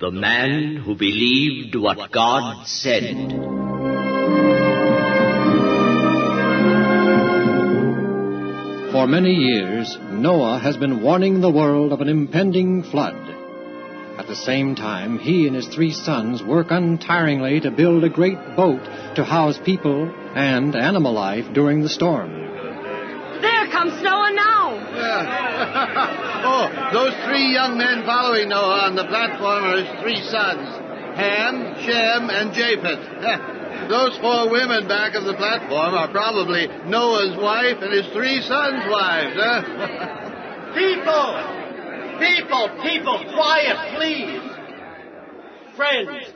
The man who believed what God said. For many years, Noah has been warning the world of an impending flood. At the same time, he and his 3 sons work untiringly to build a great boat to house people and animal life during the storm. There comes Noah now. Oh, those 3 young men following Noah on the platform are his 3 sons, Ham, Shem, and Japheth. Those 4 women back of the platform are probably Noah's wife and his 3 sons' wives. People, quiet, please. Friends,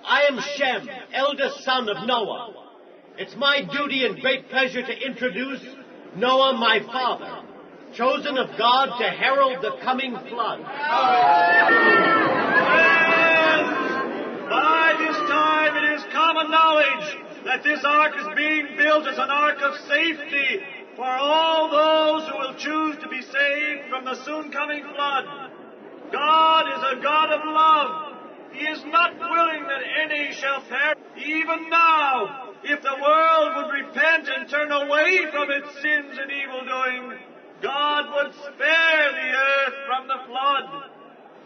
I am Shem, eldest son of Noah. It's my duty and great pleasure to introduce Noah, my father, chosen of God to herald the coming flood. By this time it is common knowledge that this ark is being built as an ark of safety for all those who will choose to be saved from the soon coming flood. God is a God of love. He is not willing that any shall perish. Even now, if the world would repent and turn away from its sins and evil doing, God would spare the earth from the flood.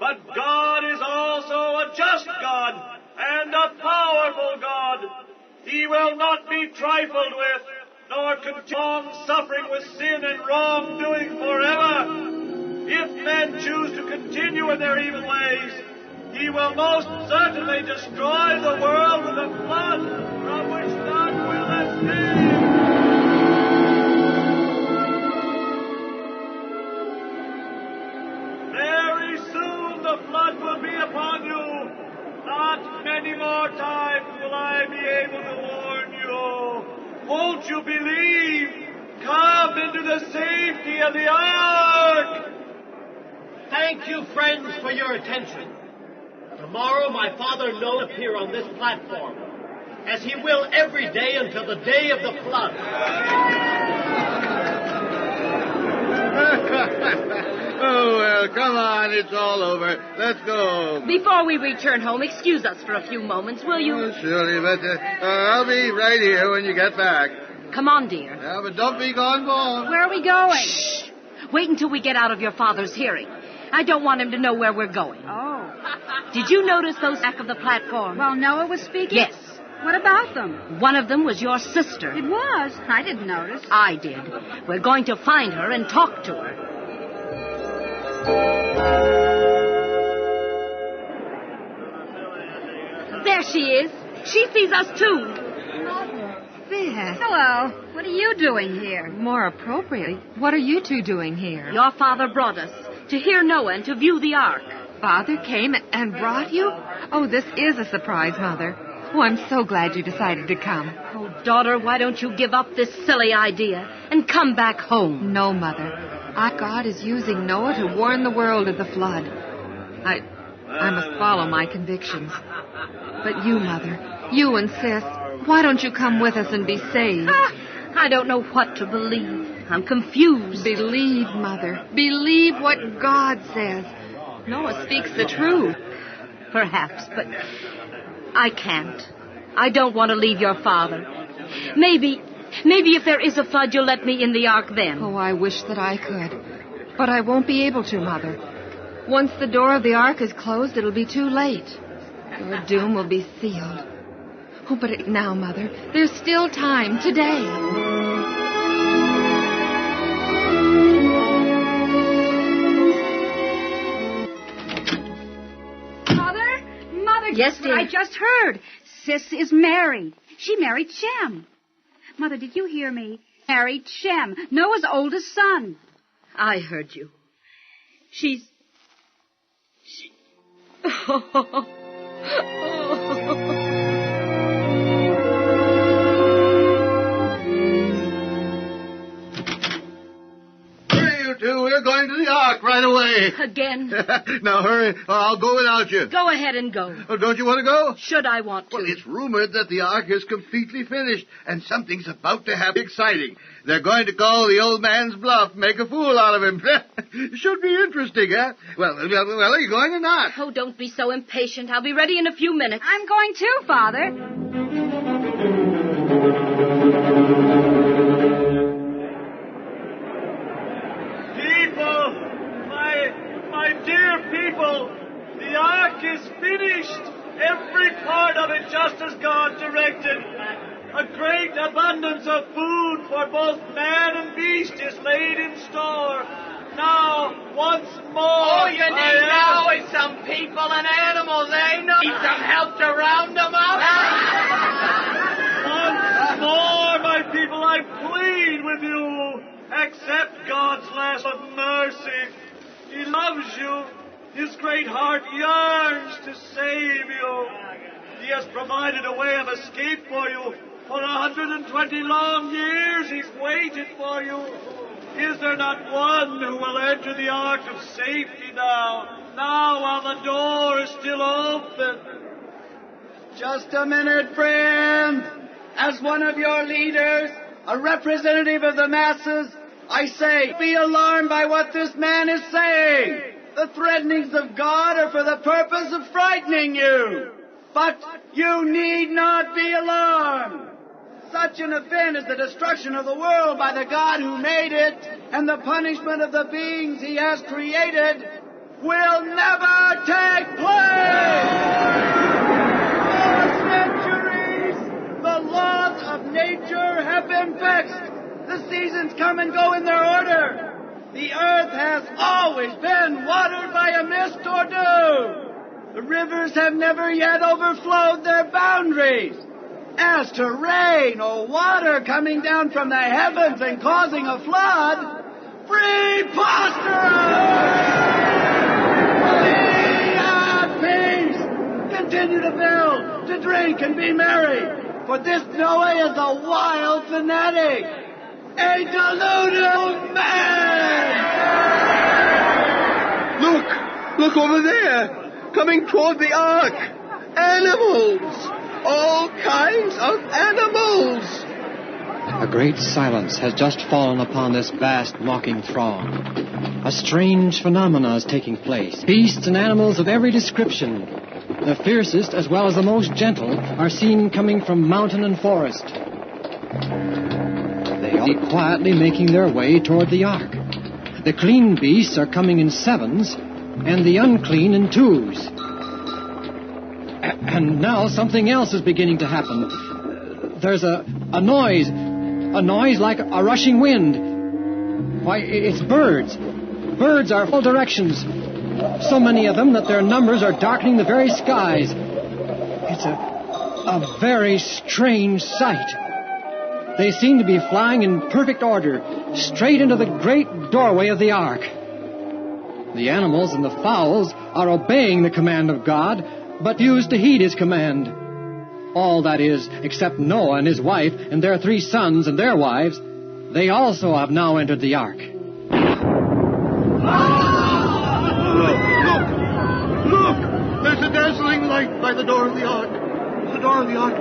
But God is also a just God and a powerful God. He will not be trifled with, nor continue long suffering with sin and wrongdoing forever. If men choose to continue in their evil ways, He will most certainly destroy the world with a flood from which none will escape. Very soon the flood will be upon you. Not many more times will I be able to warn you. Won't you believe? Come into the safety of the ark. Thank you, friends, for your attention. Tomorrow my father Noah will appear on this platform, as he will every day until the day of the flood. Oh, well, come on, it's all over. Let's go. Before we return home, excuse us for a few moments, will you? Oh, surely, but I'll be right here when you get back. Come on, dear. Yeah, but don't be gone long. Where are we going? Shh! Wait until we get out of your father's hearing. I don't want him to know where we're going. Oh. Did you notice those back of the platform? While Noah was speaking? Yes. What about them? One of them was your sister. It was. I didn't notice. I did. We're going to find her and talk to her. There she is. She sees us, too. There. Hello. What are you doing here? More appropriately, what are you 2 doing here? Your father brought us to hear Noah and to view the ark. Father came and brought you? Oh, this is a surprise, Mother. Oh, I'm so glad you decided to come. Oh, daughter, why don't you give up this silly idea and come back home? No, Mother. God is using Noah to warn the world of the flood. I must follow my convictions. But you, Mother, you and Sis, why don't you come with us and be saved? I don't know what to believe. I'm confused. Believe, Mother. Believe what God says. Noah speaks the truth. Perhaps, but I can't. I don't want to leave your father. Maybe if there is a flood, you'll let me in the ark then. Oh, I wish that I could. But I won't be able to, Mother. Once the door of the ark is closed, it'll be too late. Your doom will be sealed. Oh, but now, Mother, there's still time today. Mother, yes, dear. I just heard. Sis is married. She married Shem. Mother, did you hear me? Married Shem, Noah's oldest son. I heard you. She... We're going to the ark right away. Again? Now hurry, or I'll go without you. Go ahead and go. Oh, don't you want to go? Should I want to? Well, it's rumored that the Ark is completely finished, and something's about to happen exciting. They're going to call the old man's bluff, make a fool out of him. Should be interesting, huh? Well, are you going or not? Oh, don't be so impatient. I'll be ready in a few minutes. I'm going too, Father. People, my dear people, the ark is finished. Every part of it just as God directed. A great abundance of food for both man and beast is laid in store. Now, once more... All you need now is some people and animals, eh? Need some help to round them up? Once more, my people, I plead with you. Accept God's last of mercy. He loves you. His great heart yearns to save you. He has provided a way of escape for you. For 120 long years he's waited for you. Is there not one who will enter the ark of safety now while the door is still open? Just a minute, friend. As one of your leaders, a representative of the masses, I say, be alarmed by what this man is saying. The threatenings of God are for the purpose of frightening you. But you need not be alarmed. Such an event as the destruction of the world by the God who made it and the punishment of the beings he has created will never take place. For centuries, the laws of nature have been fixed. The seasons come and go in their order. The earth has always been watered by a mist or dew. The rivers have never yet overflowed their boundaries. As to rain or water coming down from the heavens and causing a flood, preposterous! Be at peace! Continue to build, to drink, and be merry, for this Noah is a wild fanatic, a deluded man! Look over there! Coming toward the ark! Animals! All kinds of animals! A great silence has just fallen upon this vast mocking throng. A strange phenomena is taking place. Beasts and animals of every description, the fiercest as well as the most gentle, are seen coming from mountain and forest. They are quietly making their way toward the ark. The clean beasts are coming in sevens, and the unclean in twos. And now something else is beginning to happen. There's a noise like a rushing wind. Why, it's birds. Birds are full directions. So many of them that their numbers are darkening the very skies. It's a very strange sight. They seem to be flying in perfect order, straight into the great doorway of the ark. The animals and the fowls are obeying the command of God, but refuse to heed his command. All, that is, except Noah and his wife and their 3 sons and their wives. They also have now entered the ark. Look! There's a dazzling light by the door of the ark. The door of the ark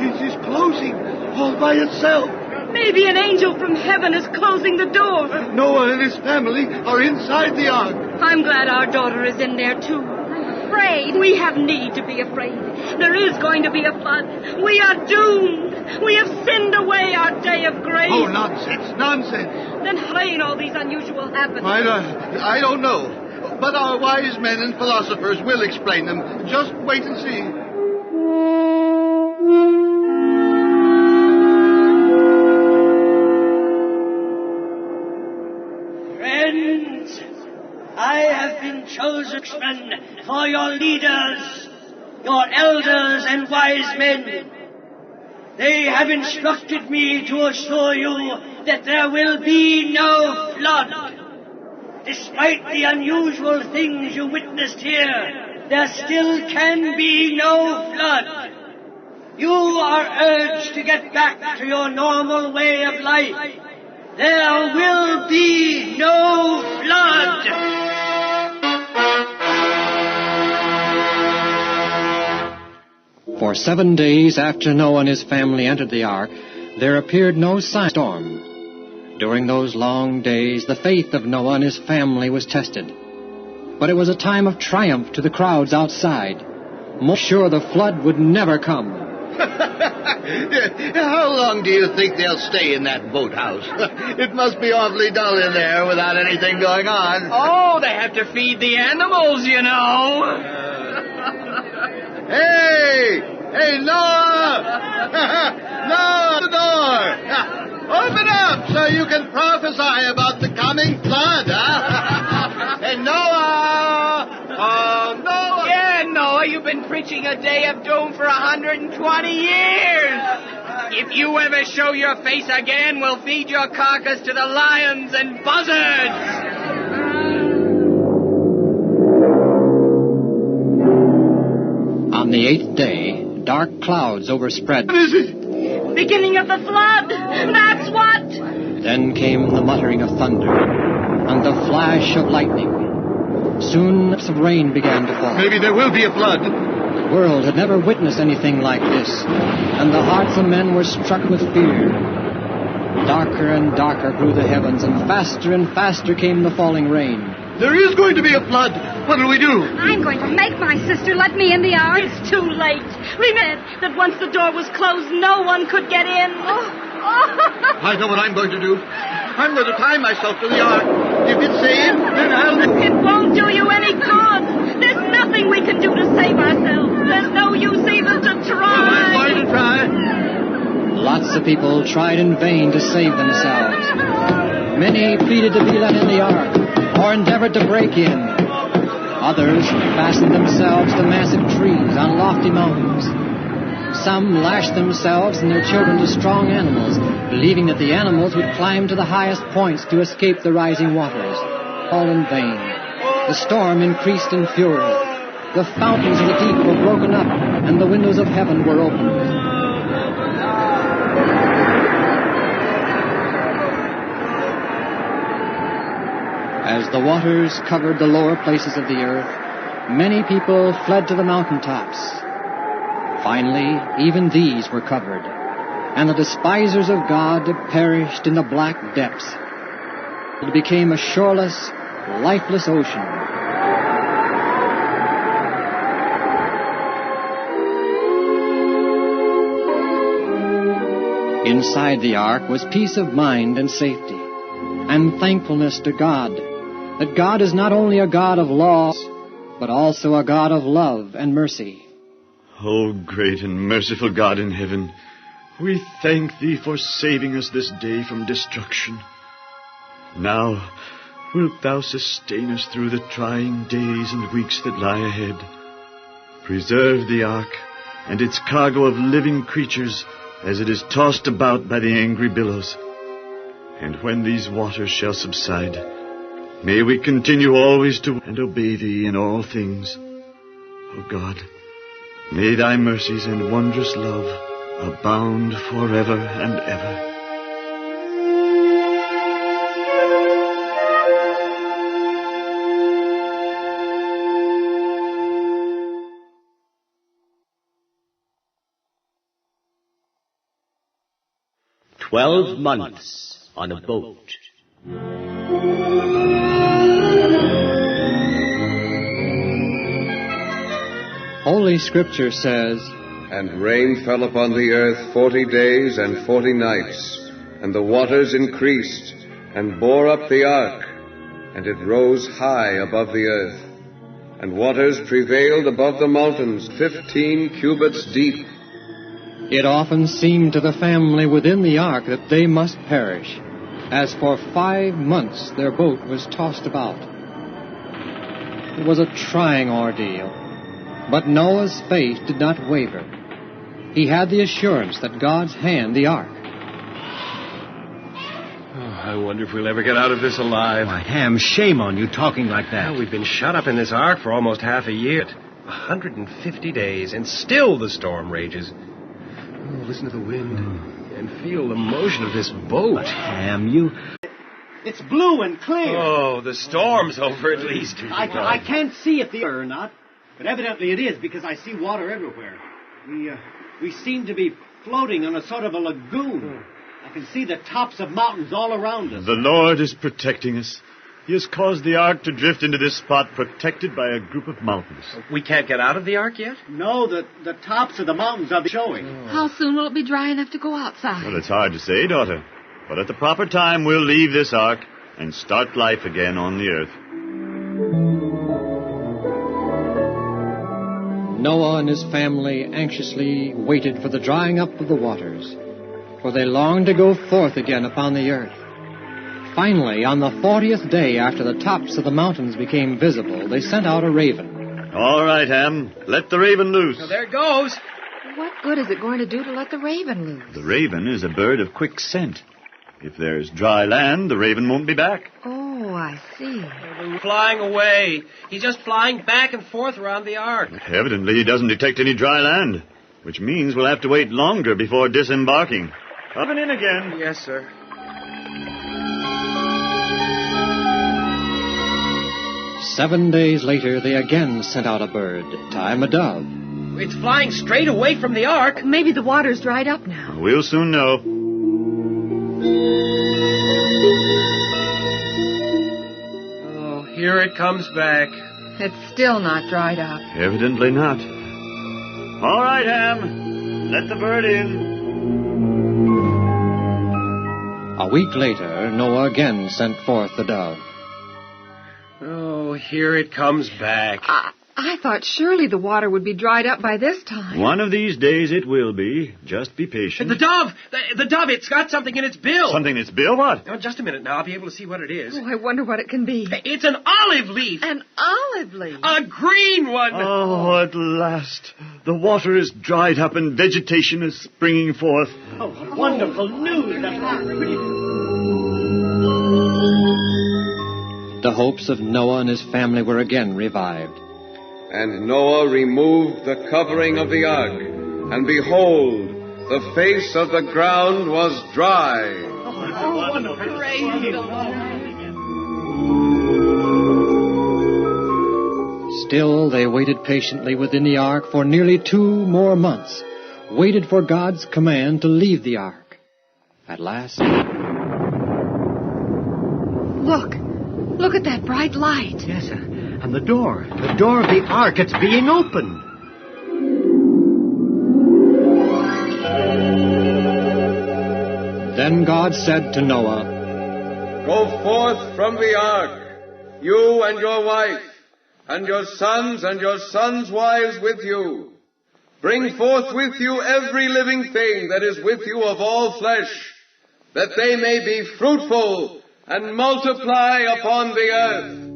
is closing all by itself. Maybe an angel from heaven is closing the door. Noah and his family are inside the ark. I'm glad our daughter is in there, too. Afraid? We have need to be afraid. There is going to be a flood. We are doomed. We have sinned away our day of grace. Oh, nonsense. Then explain all these unusual happenings. I don't know. But our wise men and philosophers will explain them. Just wait and see. Friends, I have been chosen for your leaders, your elders and wise men. They have instructed me to assure you that there will be no flood. Despite the unusual things you witnessed here, there still can be no flood. You are urged to get back to your normal way of life, there will be no flood. For 7 days after Noah and his family entered the ark, there appeared no sign of storm. During those long days, the faith of Noah and his family was tested. But it was a time of triumph to the crowds outside. Most sure the flood would never come. How long do you think they'll stay in that boathouse? It must be awfully dull in there without anything going on. Oh, they have to feed the animals, you know. Hey, Noah! Noah, the door! Open up so you can prophesy about the coming flood, huh? Hey, Noah! Oh, Noah! Yeah, Noah, you've been preaching a day of doom for 120 years. If you ever show your face again, we'll feed your carcass to the lions and buzzards. On the 8th day, dark clouds overspread. What is it? Beginning of the flood. That's what. Then came the muttering of thunder and the flash of lightning. Soon drops of rain began to fall. Maybe there will be a flood. The world had never witnessed anything like this, and the hearts of men were struck with fear. Darker and darker grew the heavens, and faster came the falling rain. There is going to be a flood. What'll we do? I'm going to make my sister let me in the ark. It's too late. Remember that once the door was closed, no one could get in. I know what I'm going to do. I'm going to tie myself to the ark. If it's saved, then I'll... It won't do you any good. There's nothing we can do to save ourselves. There's no use even to try. Well, I'm going to try. Lots of people tried in vain to save themselves. Many pleaded to be let in the ark, or endeavored to break in. Others fastened themselves to massive trees on lofty mountains. Some lashed themselves and their children to strong animals, believing that the animals would climb to the highest points to escape the rising waters. All in vain. The storm increased in fury. The fountains of the deep were broken up, and the windows of heaven were opened. As the waters covered the lower places of the earth, many people fled to the mountaintops. Finally, even these were covered, and the despisers of God perished in the black depths. It became a shoreless, lifeless ocean. Inside the ark was peace of mind and safety, and thankfulness to God, that God is not only a God of laws, but also a God of love and mercy. O great and merciful God in heaven, we thank Thee for saving us this day from destruction. Now, wilt Thou sustain us through the trying days and weeks that lie ahead. Preserve the ark and its cargo of living creatures as it is tossed about by the angry billows. And when these waters shall subside, may we continue always to and obey Thee in all things. O God, may Thy mercies and wondrous love abound forever and ever. "12 months on a boat." Holy Scripture says, "And rain fell upon the earth 40 days and 40 nights, and the waters increased, and bore up the ark, and it rose high above the earth. And waters prevailed above the mountains 15 cubits deep." It often seemed to the family within the ark that they must perish, as for 5 months their boat was tossed about. It was a trying ordeal, but Noah's faith did not waver. He had the assurance that God's hand the ark. I wonder if we'll ever get out of this alive. Why, Ham, shame on you talking like that. Well, we've been shut up in this ark for almost half a year. 150 days, and still the storm rages. Oh, listen to the wind. And feel the motion of this boat. Ham, you... It's blue and clear. Oh, the storm's over at least. I can't see if the or not, but evidently it is because I see water everywhere. We seem to be floating on a sort of a lagoon. I can see the tops of mountains all around us. The Lord is protecting us. He has caused the ark to drift into this spot protected by a group of mountains. We can't get out of the ark yet? No, the tops of the mountains are showing. How soon will it be dry enough to go outside? Well, it's hard to say, daughter. But at the proper time, we'll leave this ark and start life again on the earth. Noah and his family anxiously waited for the drying up of the waters, for they longed to go forth again upon the earth. Finally, on the 40th day after the tops of the mountains became visible, they sent out a raven. All right, Ham. Let the raven loose. Well, there it goes. What good is it going to do to let the raven loose? The raven is a bird of quick scent. If there's dry land, the raven won't be back. Oh, I see. Flying away. He's just flying back and forth around the ark. Evidently, he doesn't detect any dry land, which means we'll have to wait longer before disembarking. Coming in again. Yes, sir. "7 days later, they again sent out a bird, time a dove. It's flying straight away from the ark. Maybe the water's dried up now. We'll soon know. Oh, here it comes back. It's still not dried up. Evidently not. All right, Ham. Let the bird in. A week later, Noah again sent forth the dove. Oh, here it comes back. I thought surely the water would be dried up by this time. One of these days it will be. Just be patient. The dove! The dove, it's got something in its bill. Something in its bill? What? Oh, just a minute now. I'll be able to see what it is. Oh, I wonder what it can be. It's an olive leaf. An olive leaf? A green one. Oh, at last. The water is dried up and vegetation is springing forth. Oh, wonderful news. The hopes of Noah and his family were again revived. And Noah removed the covering of the ark, and behold, the face of the ground was dry. Oh, wonderful. Praise the Lord. Still, they waited patiently within the ark for nearly 2 more months, waited for God's command to leave the ark. At last... Look at that bright light. Yes, sir. And the door of the ark, it's being opened. Then God said to Noah, "Go forth from the ark, you and your wife, and your sons wives with you. Bring forth with you every living thing that is with you of all flesh, that they may be fruitful and multiply upon the earth."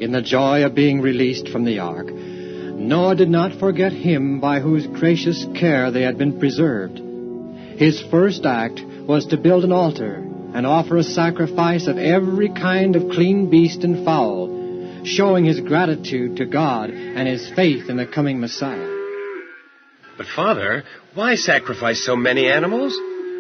In the joy of being released from the ark, Noah did not forget him by whose gracious care they had been preserved. His first act was to build an altar and offer a sacrifice of every kind of clean beast and fowl, showing his gratitude to God and his faith in the coming Messiah. But, Father, why sacrifice so many animals?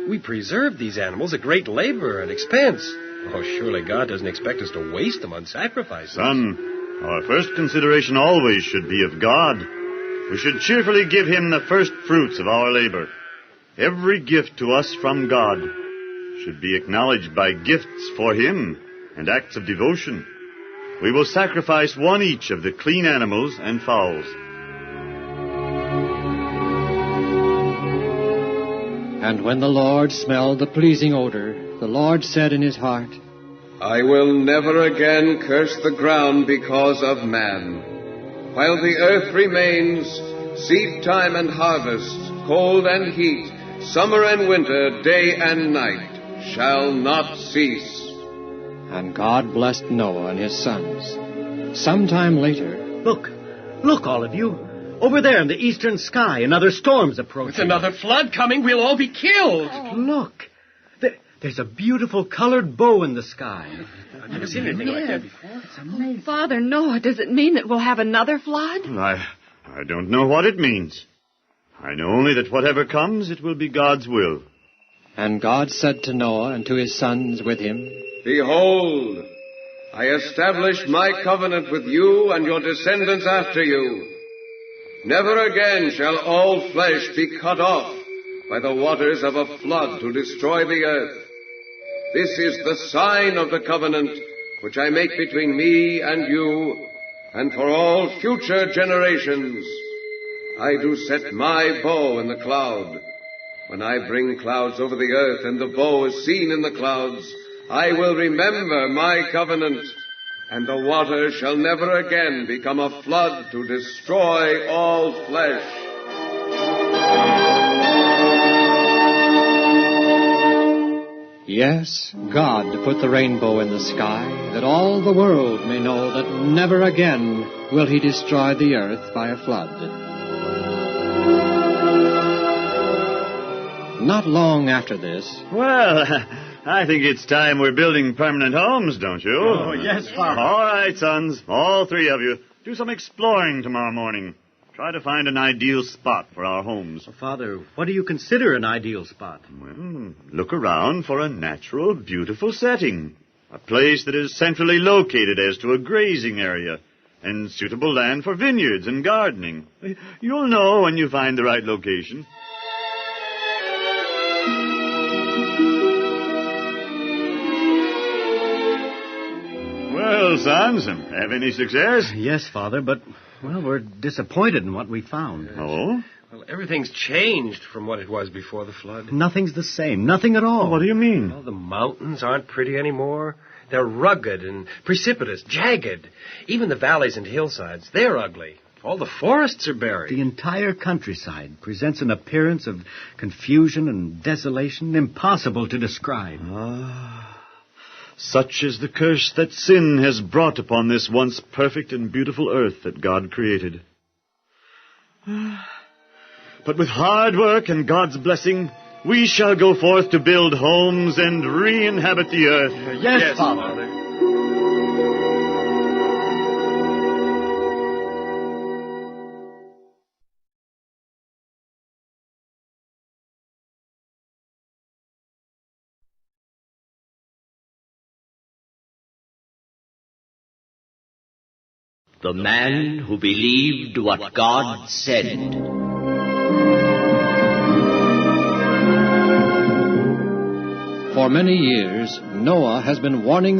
We preserve these animals at great labor and expense. Oh, surely God doesn't expect us to waste them on sacrifices. Son, our first consideration always should be of God. We should cheerfully give him the first fruits of our labor. Every gift to us from God should be acknowledged by gifts for him and acts of devotion. We will sacrifice one each of the clean animals and fowls. And when the Lord smelled the pleasing odor, the Lord said in his heart, "I will never again curse the ground because of man. While the earth remains, seed time and harvest, cold and heat, summer and winter, day and night, shall not cease." And God blessed Noah and his sons. Sometime later... Look, all of you. Over there in the eastern sky, another storm's approaching. With another flood coming, we'll all be killed. Oh. Look. There's a beautiful colored bow in the sky. I've never seen anything like that before. It's amazing. Father Noah, does it mean that we'll have another flood? I don't know what it means. I know only that whatever comes, it will be God's will. And God said to Noah and to his sons with him, Behold, I establish my covenant with you and your descendants after you. Never again shall all flesh be cut off by the waters of a flood to destroy the earth. This is the sign of the covenant which I make between me and you, and for all future generations. I do set my bow in the cloud. When I bring clouds over the earth and the bow is seen in the clouds, I will remember my covenant, and the water shall never again become a flood to destroy all flesh. Yes, God put the rainbow in the sky, that all the world may know that never again will he destroy the earth by a flood. Not long after this... Well, I think it's time we're building permanent homes, don't you? Oh, yes, Father. All right, sons, all three of you. Do some exploring tomorrow morning. Try to find an ideal spot for our homes. Well, Father, what do you consider an ideal spot? Well, look around for a natural, beautiful setting. A place that is centrally located as to a grazing area and suitable land for vineyards and gardening. You'll know when you find the right location. Well, sons, have any success? Yes, Father, but, well, we're disappointed in what we found. Oh? Well, everything's changed from what it was before the flood. Nothing's the same. Nothing at all. What do you mean? Well, the mountains aren't pretty anymore. They're rugged and precipitous, jagged. Even the valleys and hillsides, they're ugly. All the forests are buried. The entire countryside presents an appearance of confusion and desolation impossible to describe. Such is the curse that sin has brought upon this once perfect and beautiful earth that God created. But with hard work and God's blessing, we shall go forth to build homes and re-inhabit the earth. Yes, Father. The man who believed what God said. For many years, Noah has been warning the